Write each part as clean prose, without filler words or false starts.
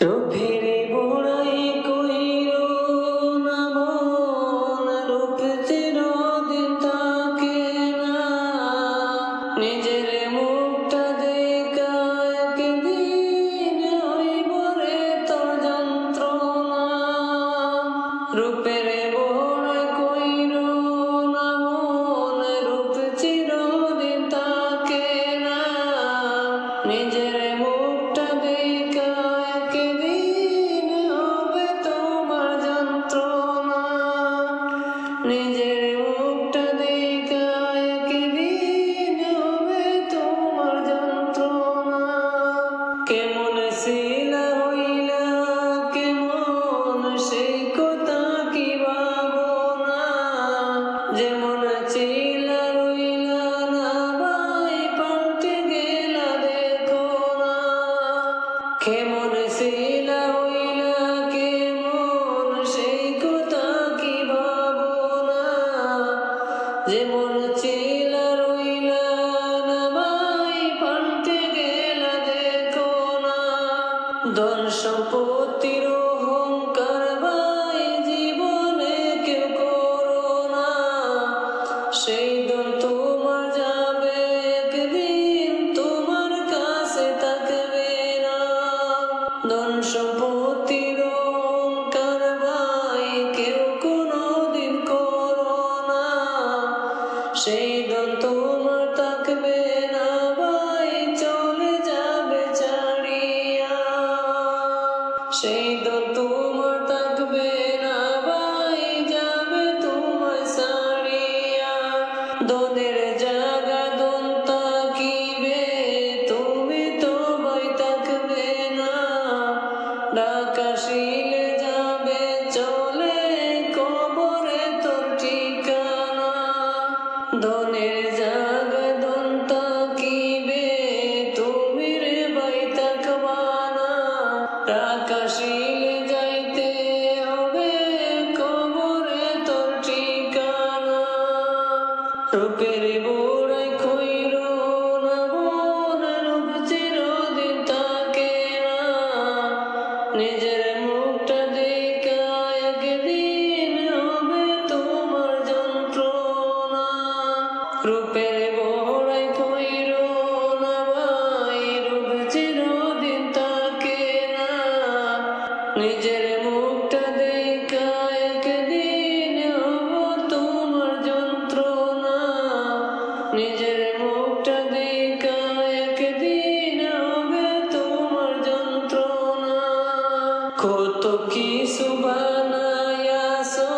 রূপের বড়াই কইরো না মন, রূপ চিরদিন থাকে না। নিজের মুখটা দেখা একদিন হইব রে তোর যন্ত্রণা। রূপের বড়াই কইরো না মন, রূপ চিরদিন থাকে না। নিজের মুখটা দেখা একদিন হবে তোমার যন্ত্রণা। নিজের মুখটা দেখা একদিন হবে তোমার যন্ত্রণা। কেমন ছিলা হইলা কেমন সেই কথা কি ভাবনা। যেমন ছিলা রইলা না ভাই পাল্টে গেলা দেখো না। কেমন ছিলা হইলা কেমন সেই কথা কি ভাবনা। যেমন ছিলা রইলা না ভাই পাল্টে গেলা দেখো না। ধন সম্পত্তির অহংকার ভাই জীবনে কেউ করো না। সেই ধন তোমার যাবে একদিন তোমার কাছে থাকবে না। ধন সম্পত্তির অহংকার ভাই কেউ কোনোদিন করো না। সেই ধন তোমার থাকবে না ভাই চলে যাবে ছাড়িয়া। সেই ধন তোমার থাকবে না ভাই যাবে তোমায় ছাড়িয়া। ধনের জায়গা ধন থাকিবে তুমি তো ভাই থাকবে না। আকাশিলে যাবে চলে কবরে তোর ঠিকানা। ধনের জায়গা ধন থাকিবে তুমি রে ভাই থাকবা না। আকাশিলে যাইতে হবে কবরে তোর ঠিকানা। রূপের বড়াই কইরো না মন, রূপ চিরদিন থাকে না। নিজের মুখটা দেখা একদিন হবে তোমার যন্ত্রণা। রূপের বড়াই কইরো না ভাই, রূপ চিরদিন থাকে না। নিজের মুখটা দেখা একদিন হবে তোমার যন্ত্রণা। নিজের মুখটা দেখা একদিন হবে তোমার যন্ত্রণা। কত কিছু বানাইয়াছো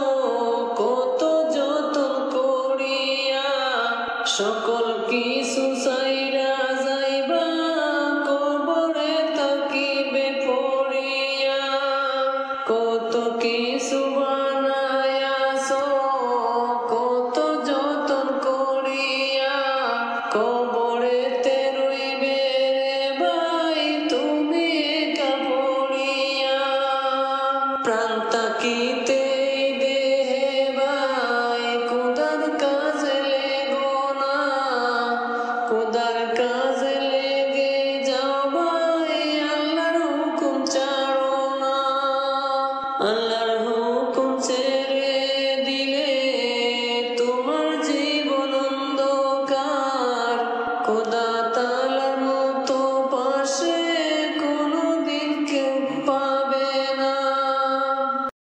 কত যতন করিয়া, সকল কিছু চাইরা যাইবা কবরে থাকিবে পড়িয়া। কত কিছু বানাইয়াছো কত যতন করিয়া, কবরেতে রইবে রে ভাই তুমি একা পড়িয়া। প্রাণ থাকিতে দেহে ভাই খোদার কাজে লেগো না। খোদার কাজে লেগে যাও ভাই আল্লাহর হুকুম ছাড়ো না। আল্লাহর